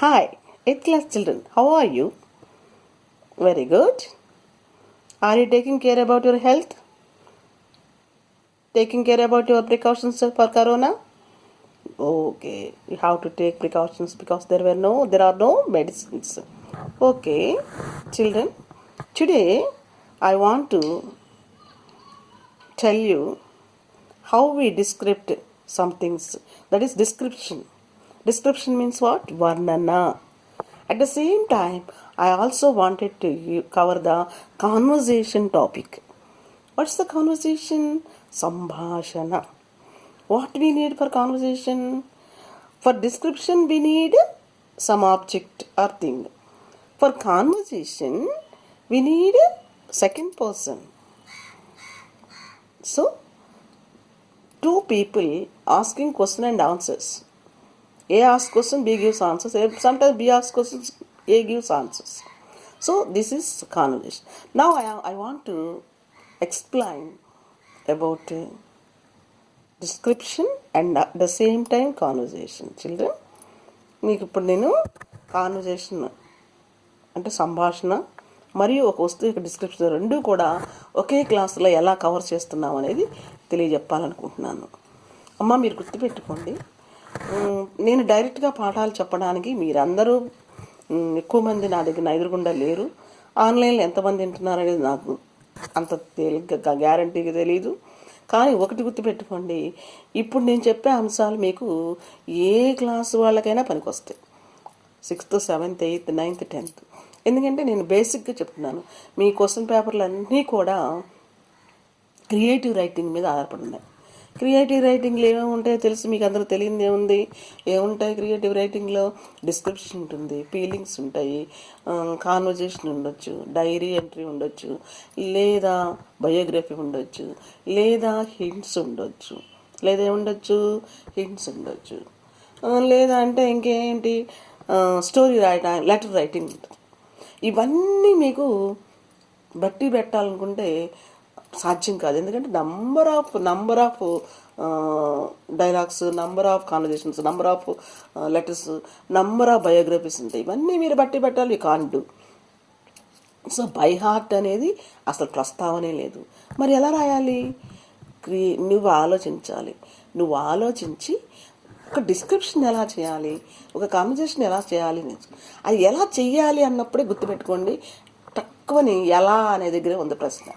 Hi, 8th class children, how are you? Very good. Are you taking care about your health? Taking care about your precautions for corona? Okay, you have to take precautions because there are no medicines. Okay, children, today I want to tell you how we describe some things. That is description. Description means what? Varnana. At the same time, I also wanted to cover the conversation topic. What's the conversation? Sambhashana. What we need for conversation? For description, we need some object or thing. For conversation, we need second person. So, two people asking question and answers. A asks question, B gives answers. Sometimes B asks questions, A gives answers. So this is conversation. Now I want to explain about description and at the same time conversation. Children, మీకు ఇప్పుడు నేను conversation అంటే సంభాషణ మరియు ఒక వస్తువు యొక్క description రెండు కూడా ఒకే క్లాసులో ఎలా కవర్ చేస్తున్నాం అనేది తెలియజెప్పాలనుకుంటున్నాను. అమ్మ మీరు గుర్తుపెట్టుకోండి, నేను డైరెక్ట్గా పాఠాలు చెప్పడానికి మీరందరూ ఎక్కువ మంది నా ఎదురుగుండా లేరు. ఆన్లైన్లో ఎంతమంది వింటున్నారు అనేది నాకు అంత తేలిగ్గా గ్యారంటీగా తెలియదు. కానీ ఒకటి గుర్తుపెట్టుకోండి, ఇప్పుడు నేను చెప్పే అంశాలు మీకు ఏ క్లాసు వాళ్ళకైనా పనికొస్తాయి. 6th, 7th, 8th, 9th, 10th. ఎందుకంటే నేను బేసిక్గా చెప్తున్నాను. మీ క్వశ్చన్ పేపర్లు అన్నీ కూడా క్రియేటివ్ రైటింగ్ మీద ఆధారపడి ఉన్నాయి. క్రియేటివ్ రైటింగ్లో ఏమేమి ఉంటాయో తెలుసు మీకు అందరూ తెలియదు ఏముంది. ఏముంటాయి క్రియేటివ్ రైటింగ్లో? డిస్క్రిప్షన్ ఉంటుంది, ఫీలింగ్స్ ఉంటాయి, కాన్వర్జేషన్ ఉండొచ్చు, డైరీ ఎంట్రీ ఉండొచ్చు, లేదా బయోగ్రఫీ ఉండొచ్చు, లేదా హింట్స్ ఉండొచ్చు, లేదా ఏముండొచ్చు? హింట్స్ ఉండొచ్చు, లేదా అంటే ఇంకేంటి స్టోరీ రాయటం, లెటర్ రైటింగ్ ఉంటుంది. ఇవన్నీ మీకు బట్టి పెట్టాలనుకుంటే సాధ్యం కాదు. ఎందుకంటే number of dialogues, number of conversations, number of letters, number of biographies ఉంటాయి. ఇవన్నీ మీరు బట్టి పెట్టాలి. You can't do. So by heart అనేది అసలు ప్రస్తావనే లేదు. మరి ఎలా రాయాలి? నువ్వు ఆలోచించాలి. నువ్వు ఆలోచించి ఒక డిస్క్రిప్షన్ ఎలా చేయాలి, ఒక కాన్వర్జేషన్ ఎలా చేయాలి, అది ఎలా చెయ్యాలి అన్నప్పుడే గుర్తుపెట్టుకోండి. తక్కువని ఎలా అనే దగ్గరే ఉంది ప్రశ్న.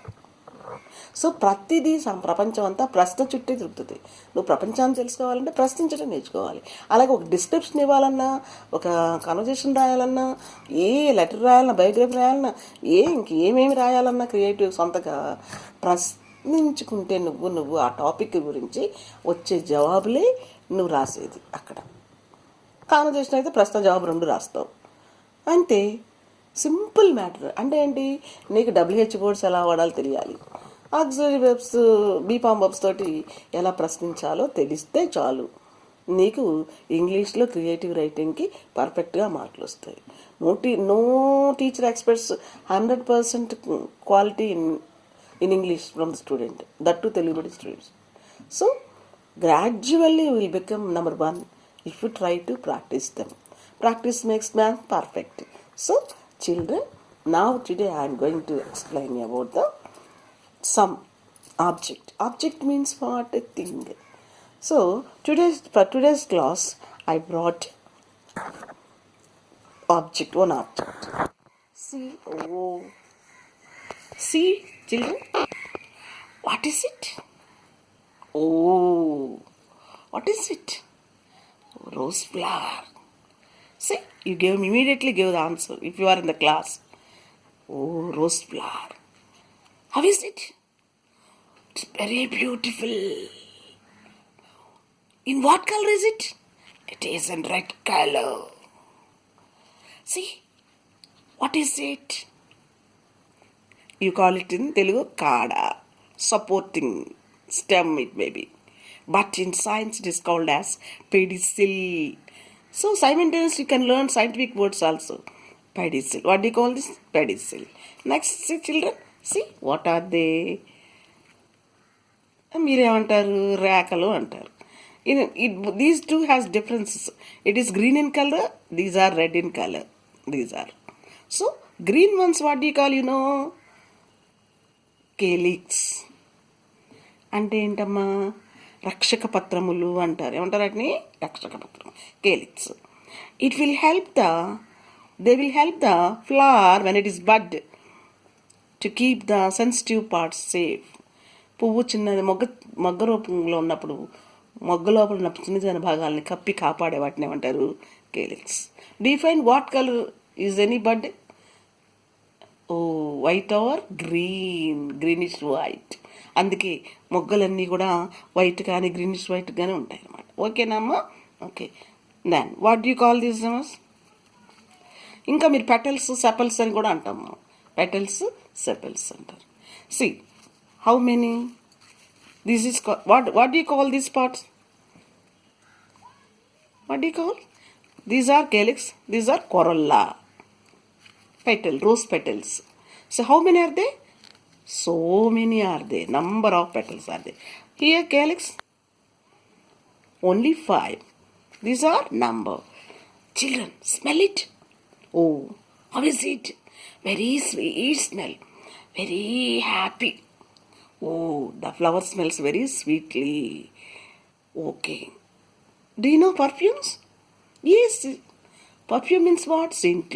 సో ప్రతిదీ ప్రపంచం అంతా ప్రశ్న చుట్టే తిరుగుతుంది. నువ్వు ప్రపంచాన్ని తెలుసుకోవాలంటే ప్రశ్నించడం నేర్చుకోవాలి. అలాగే ఒక డిస్క్రిప్షన్ ఇవ్వాలన్నా, ఒక కన్వర్జేషన్ రాయాలన్నా, ఏ లెటర్ రాయాలన్నా, బయోగ్రఫీ రాయాలన్నా, ఇంకేమేమి రాయాలన్నా క్రియేటివ్ సొంతగా ప్రశ్నించుకుంటే నువ్వు ఆ టాపిక్ గురించి వచ్చే జవాబులే నువ్వు రాసేది. అక్కడ కాన్వర్జేషన్ అయితే ప్రశ్న జవాబు రెండు రాస్తావు అంతే. Simple matter. అంటే ఏంటి? నీకు WH వర్డ్స్ ఎలా వాడాలో తెలియాలి, ఆక్సిలరీ వెబ్స్, బీఫామ్ వెబ్స్ తోటి ఎలా ప్రశ్నించాలో తెలిస్తే చాలు. నీకు ఇంగ్లీష్లో క్రియేటివ్ రైటింగ్కి పర్ఫెక్ట్గా మార్కులు వస్తాయి. No teacher expects 100% quality in English from the student, that to Telugu medium students. So gradually will become number 1 if you try to practice them. Practice makes man perfect. So children, now today I am going to explain about the some object. Object means what? A thing. So for today's class I brought one object. See children, what is it? Oh, what is it? Rose flower. See, you immediately give the answer if you are in the class. Oh, rose flower. How is it? It's very beautiful. In what color is it? It is in red color. See, what is it? You call it in Telugu kada, supporting stem it may be, but in science it is called as pedicel. So simultaneously you can learn scientific words also. Pedicel. What do you call this? Pedicel. Next, see children, see what are they? మీరేమంటారు? రేఖలు అంటారు. These two has differences. It is green in color. These are red in color. These are. So green ones, what do you call? Calyx. అంటే ఏంటమ్మా, రక్షక పత్రములు అంటారు. ఏమంటారు వాటిని? రక్షక పత్రం, calyx. They will help the flower when it is bud to keep the sensitive parts safe. పువ్వు చిన్నది మొగ్గ రూపంలో ఉన్నప్పుడు మొగ్గ లోపల ఉన్న చిన్న చిన్న భాగాలని కప్పి కాపాడే వాటిని ఏమంటారు? Calyx. Define what colour is any bud? White or greenish white. అందుకే మొగ్గలన్నీ కూడా వైట్ కానీ గ్రీనిష్ వైట్ కానీ ఉంటాయి అన్నమాట. ఓకేనా అమ్మా? Okay. Then what do you call this అమ్మస్? ఇంకా మీరు పెటల్స్ సెపల్స్ అని కూడా అంటాం మనం. పెటల్స్ సెపల్స్ అంటారు. See how many this is what do you call these parts? What do you call? These are calyx, these are corolla. Petal, rose petals. So how many are they? So many are they. Number of petals are there. Here calyx, only 5. These are number. Children, smell it. Oh, how is it? Very sweet smell. Very happy. Oh, the flower smells very sweetly. Okay. Do you know perfumes? Yes. Perfume means what? Scent.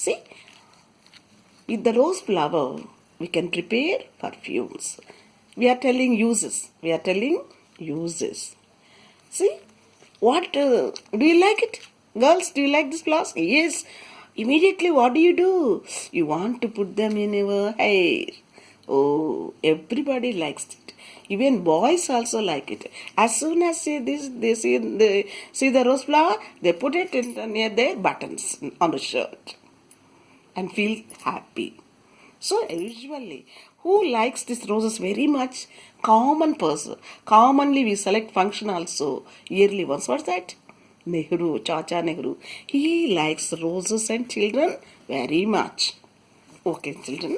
See? With the rose flower, we can prepare perfumes. We are telling uses. See? What? Do you like it? Girls, do you like this flowers? Yes. Immediately, what do? You want to put them in your hair. Oh, everybody likes it. Even boys also like it. As soon as they see the rose flower, they put it near their buttons on the shirt and feel happy. So usually, who likes these roses very much? Common person. Commonly we select function also, yearly once. What's that? Nehru, Chacha Nehru. He likes roses and children very much. Okay, children.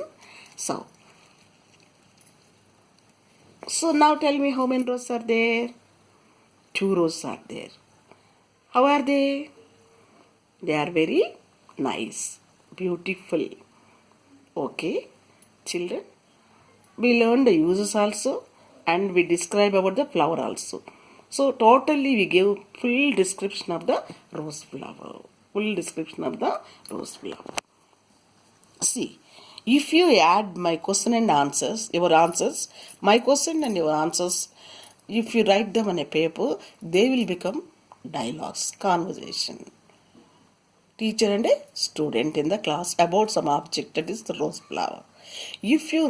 So now tell me how many roses are there? 2 roses are there. How are they? They are very nice. Beautiful. Okay, children, we learn the uses also and we describe about the flower also. So totally we give full description of the rose flower. See, if you add my question and answers, my question and your answers, if you write them on a paper, they will become dialogues, conversation. Teacher and a student in the class about some object, that is the rose flower. If you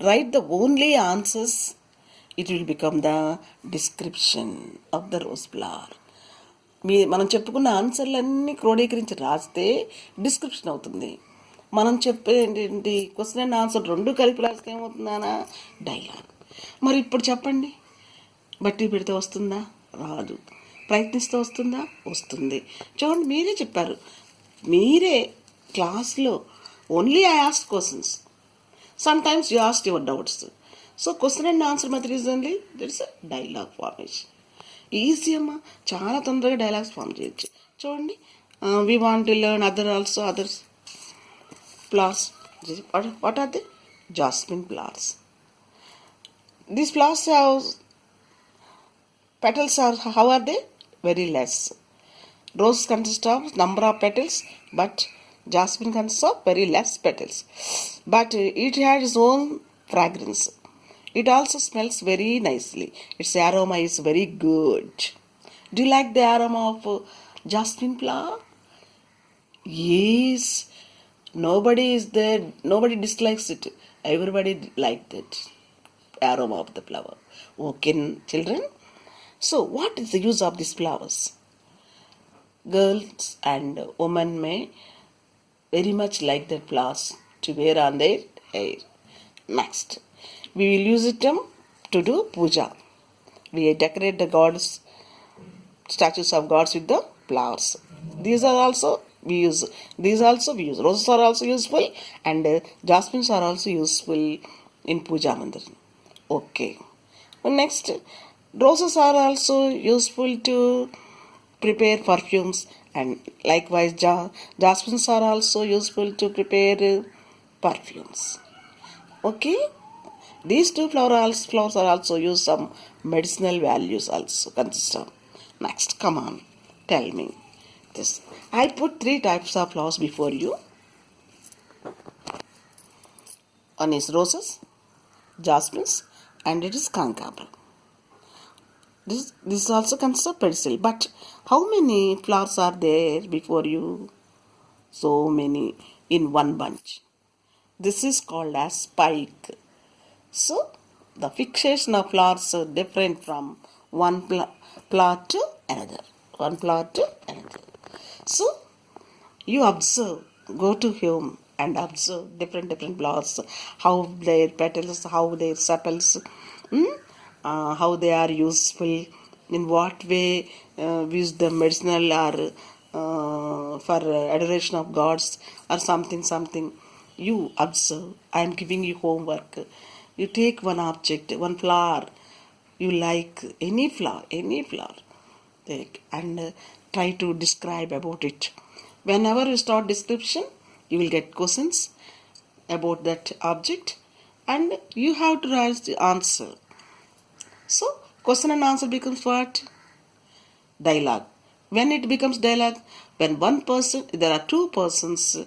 write the only answers, it will become the description of the rose flower. మనం చెప్పుకున్న ఆన్సర్లన్నీ క్రోడీకరించి రాస్తే description అవుతుంది. మనం చెప్పేంటి question and answer 2 కలిపి రాస్తే ఏమవుతుందా? Dialogue. మరి ఇప్పుడు చెప్పండి, బట్టి పెడితే వస్తుందా? రాదు. ప్రయత్నిస్తే వస్తుందా? వస్తుంది. చూడండి, మీరే చెప్పారు, మీరే క్లాస్లో only I ask questions. Sometimes you ask your doubts. So question and answer method is only that's dialogue formation. Easy అమ్మా, చాలా తొందరగా డైలాగ్స్ ఫామ్ చేయొచ్చు. చూడండి, we want to learn others flowers. What are they? Jasmine flowers. These flowers have petals are, how are they? Very less. Rose consists of number of petals, but jasmine consists of very less petals. But it has its own fragrance. It also smells very nicely. Its aroma is very good. Do you like the aroma of jasmine flower? Yes. Nobody dislikes it. Everybody likes that aroma of the flower. Okay, children. So, what is the use of these flowers? Girls and women may very much like that flowers to wear on their hair. Next, we will use it to do puja. We decorate the gods, statues of gods with the flowers. These also we use. Roses are also useful, and jasmines are also useful in puja mandir. Okay. Next, Roses are also useful to prepare perfumes, and likewise jasmines are also useful to prepare perfumes. Okay, these two flowers are also used some medicinal values also consist of. Next, come on, tell me this. I put three types of flowers before you. One is roses, jasmines, and it is kankabra. This also consists of pedicel. But how many flowers are there before you? So many in one bunch. This is called as spike. So the fixation of flowers are different from one flower to another. One flower to another. So you observe, go to home and observe different flowers, how their petals, how their sepals, how they are useful, in what way use the medicinal or for adoration of gods or something. You observe. I am giving you homework. You take one object, one flower. You like any flower, take and try to describe about it. Whenever you start description, you will get questions about that object, and you have to write the answer. So question and answer becomes what? Dialogue. When it becomes dialogue, when one person, there are two persons,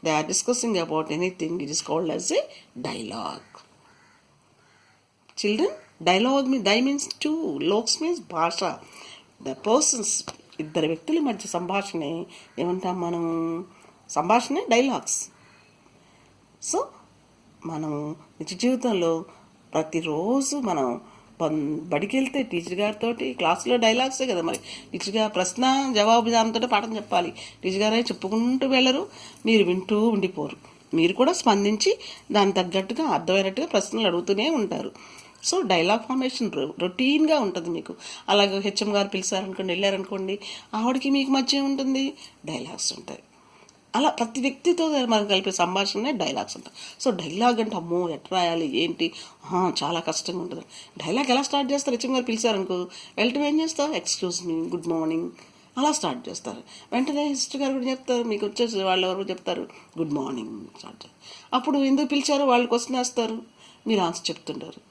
they are discussing about anything, it is called as a dialogue. Children, dialogue means two, లోక్స్ means భాష. The persons, ఇద్దరు వ్యక్తుల మధ్య సంభాషణే ఏమంటాం మనం? సంభాషణే dialogues. So మనం నిజ జీవితంలో ప్రతిరోజు మనం బడికి వెళ్తే టీచర్ గారితో క్లాసులో డైలాగ్సే కదా మరి. టీచర్ గారు ప్రశ్న జవాబు దానితో పాఠం చెప్పాలి. టీచర్ గారే చెప్పుకుంటూ వెళ్ళరు, మీరు వింటూ ఉండిపోరు. మీరు కూడా స్పందించి దానికి తగ్గట్టుగా అర్థమైనట్టుగా ప్రశ్నలు అడుగుతూనే ఉంటారు. సో డైలాగ్ ఫార్మేషన్ రొటీన్గా ఉంటుంది మీకు. అలాగే హెచ్ఎం గారు పిలిచారనుకోండి, వెళ్ళారనుకోండి, ఆవిడకి మీకు మధ్య ఉంటుంది, డైలాగ్స్ ఉంటాయి. అలా ప్రతి వ్యక్తితో మనం కలిపే సంభాషణ డైలాగ్స్ ఉంటాయి. సో డైలాగ్ అంటే అమ్మో ఎట్లా రాయాలి ఏంటి, చాలా కష్టంగా ఉంటుంది. డైలాగ్ ఎలా స్టార్ట్ చేస్తారు? హెచ్ఎం గారు పిలిచారనుకో, వెళ్ళటం ఏం చేస్తారు? ఎక్స్క్యూజ్ మీ, గుడ్ మార్నింగ్, అలా స్టార్ట్ చేస్తారు. వెంటనే సిస్టర్ గారు కూడా చెప్తారు, మీకు వచ్చేసి వాళ్ళు ఎవరు చెప్తారు, గుడ్ మార్నింగ్ స్టార్ట్ చేస్తారు. అప్పుడు ఎందుకు పిలిచారో వాళ్ళు క్వశ్చన్ వేస్తారు, మీరు ఆన్సర్ చెప్తుంటారు.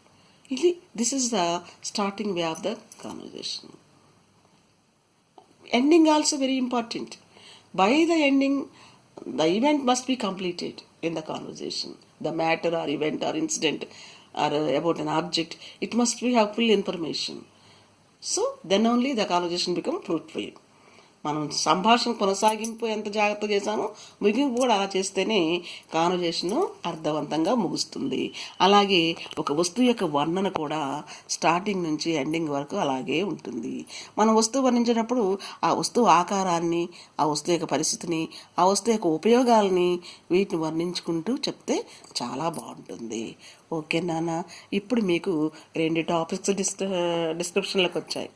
This is the starting way of the conversation. Ending also very important. By the ending, the event must be completed in the conversation. The matter or event or incident or about an object, it must be have full information. So then only the conversation become fruitful. మనం సంభాషణ కొనసాగింపు ఎంత జాగ్రత్త చేశామో ముగింపు కూడా అలా చేస్తేనే కాన్వర్జేషన్ అర్థవంతంగా ముగుస్తుంది. అలాగే ఒక వస్తువు యొక్క వర్ణన కూడా స్టార్టింగ్ నుంచి ఎండింగ్ వరకు అలాగే ఉంటుంది. మనం వస్తువు వర్ణించేటప్పుడు ఆ వస్తువు ఆకారాన్ని, ఆ వస్తువు యొక్క పరిస్థితిని, ఆ వస్తువు యొక్క ఉపయోగాలని వీటిని వర్ణించుకుంటూ చెప్తే చాలా బాగుంటుంది. ఓకే నాన్న, ఇప్పుడు మీకు 2 టాపిక్స్ డిస్క్రిప్షన్లోకి వచ్చాయి.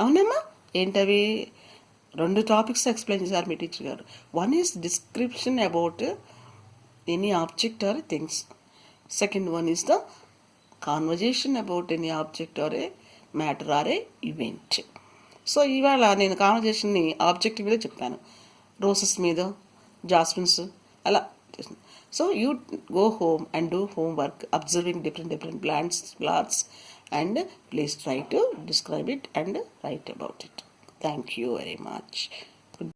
అవునమ్మా, ఏంటవి? 2 టాపిక్స్ ఎక్స్ప్లెయిన్ చేశారు మీ టీచర్ గారు. One is description about any object or things. Second one is the conversation about any object or a matter or a event. So ఇవాళ నేను కాన్వర్జేషన్ని ఆబ్జెక్ట్ మీద చెప్పాను, రోసెస్ మీద, జాస్మిన్స్ అలా. So you go home and do homework observing different plants, flowers, and please try to describe it and write about it. Thank you very much.